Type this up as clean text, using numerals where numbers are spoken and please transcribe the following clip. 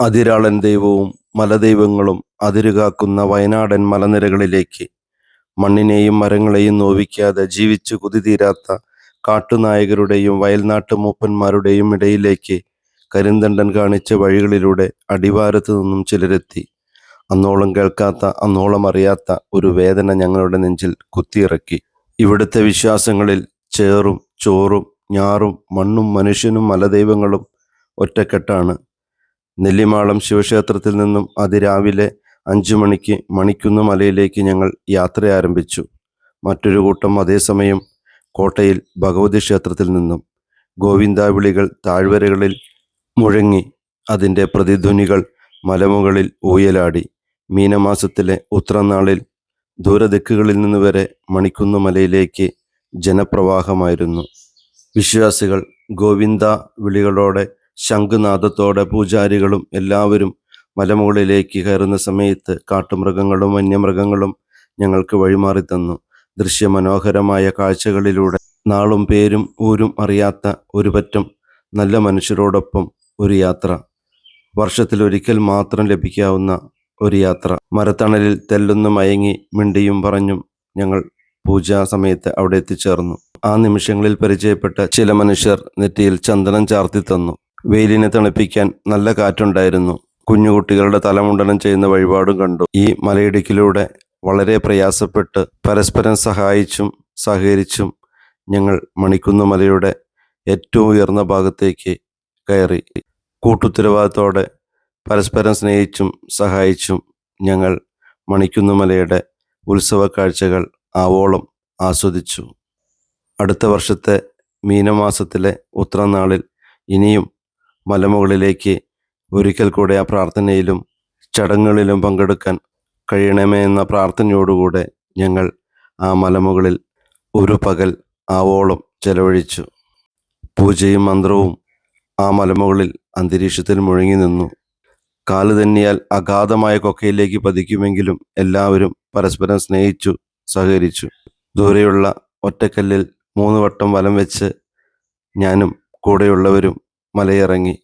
അതിരാളൻ ദൈവവും മലദൈവങ്ങളും അതിരുകാക്കുന്ന വയനാടൻ മലനിരകളിലേക്ക്, മണ്ണിനെയും മരങ്ങളെയും നോവിക്കാതെ ജീവിച്ചു കുതിതീരാത്ത കാട്ടുനായകരുടെയും വയൽനാട്ടു മൂപ്പന്മാരുടെയും ഇടയിലേക്ക് കരിന്തണ്ടൻ കാണിച്ച വഴികളിലൂടെ അടിവാരത്തു നിന്നും ചിലരെത്തി. അന്നോളം കേൾക്കാത്ത, അന്നോളം അറിയാത്ത ഒരു വേദന ഞങ്ങളുടെ നെഞ്ചിൽ കുത്തിയിറക്കി. ഇവിടുത്തെ വിശ്വാസങ്ങളിൽ ചേറും ചോറും ഞാറും മണ്ണും മനുഷ്യനും മലദൈവങ്ങളും ഒറ്റക്കെട്ടാണ്. നെല്ലിമാളം ശിവക്ഷേത്രത്തിൽ നിന്നും അതിരാവിലെ 5 മണിക്ക് മണിക്കുന്ന് മലയിലേക്ക് ഞങ്ങൾ യാത്ര ആരംഭിച്ചു. മറ്റൊരു കൂട്ടം അതേസമയം കോട്ടയിൽ ഭഗവതി ക്ഷേത്രത്തിൽ നിന്നും. ഗോവിന്ദാവിളികൾ താഴ്വരകളിൽ മുഴങ്ങി, അതിൻ്റെ പ്രതിധ്വനികൾ മലമുകളിൽ ഊയലാടി. മീനമാസത്തിലെ ഉത്രനാളിൽ ദൂരദിക്കുകളിൽ നിന്ന് വരെ മണിക്കുന്ന് മലയിലേക്ക് ജനപ്രവാഹമായിരുന്നു. വിശ്വാസികൾ ഗോവിന്ദ വിളികളോടെ, ശംഖുനാദത്തോടെ പൂജാരികളും എല്ലാവരും മലമുകളിലേക്ക് കയറുന്ന സമയത്ത് കാട്ടുമൃഗങ്ങളും വന്യമൃഗങ്ങളും ഞങ്ങൾക്ക് വഴിമാറി തന്നു. ദൃശ്യമനോഹരമായ കാഴ്ചകളിലൂടെ നാളും പേരും ഊരും അറിയാത്ത ഒരു പറ്റം നല്ല മനുഷ്യരോടൊപ്പം ഒരു യാത്ര. വർഷത്തിലൊരിക്കൽ മാത്രം ലഭിക്കാവുന്ന ഒരു യാത്ര. മരത്തണലിൽ തെല്ലൊന്ന് മയങ്ങി മിണ്ടിയും പറഞ്ഞും ഞങ്ങൾ പൂജാ സമയത്ത് അവിടെ എത്തിച്ചേർന്നു. ആ നിമിഷങ്ങളിൽ പരിചയപ്പെട്ട ചില മനുഷ്യർ നെറ്റിയിൽ ചന്ദനം ചാർത്തി തന്നു. വെയിലിനെ തണുപ്പിക്കാൻ നല്ല കാറ്റുണ്ടായിരുന്നു. കുഞ്ഞുകുട്ടികളുടെ തലമുണ്ടനം ചെയ്യുന്ന വഴിപാടും കണ്ടു. ഈ മലയിടുക്കിലൂടെ വളരെ പ്രയാസപ്പെട്ട് പരസ്പരം സഹായിച്ചും സഹകരിച്ചും ഞങ്ങൾ മണിക്കുന്ന് മലയുടെ ഏറ്റവും ഉയർന്ന ഭാഗത്തേക്ക് കയറി. കൂട്ടുത്തരവാദിത്തോടെ പരസ്പരം സ്നേഹിച്ചും സഹായിച്ചും ഞങ്ങൾ മണിക്കുന്ന് മലയുടെ ഉത്സവ കാഴ്ചകൾ ആവോളം ആസ്വദിച്ചു. അടുത്ത വർഷത്തെ മീനമാസത്തിലെ ഉത്രനാളിൽ ഇനിയും മലമുകളിലേക്ക് ഒരിക്കൽ കൂടെ ആ പ്രാർത്ഥനയിലും ചടങ്ങുകളിലും പങ്കെടുക്കാൻ കഴിയണമേ എന്ന പ്രാർത്ഥനയോടുകൂടെ ഞങ്ങൾ ആ മലമുകളിൽ ഒരു പകൽ ആവോളം ചെലവഴിച്ചു. പൂജയും മന്ത്രവും ആ മലമുകളിൽ അന്തരീക്ഷത്തിൽ മുഴങ്ങി നിന്നു. കാല് തന്നിയാൽ അഗാധമായ കൊക്കയിലേക്ക് പതിക്കുമെങ്കിലും എല്ലാവരും പരസ്പരം സ്നേഹിച്ചു സഹകരിച്ചു. ദൂരെയുള്ള ഒറ്റക്കല്ലിൽ 3 വട്ടം വലം വെച്ച് ഞാനും കൂടെയുള്ളവരും മലയിറങ്ങി.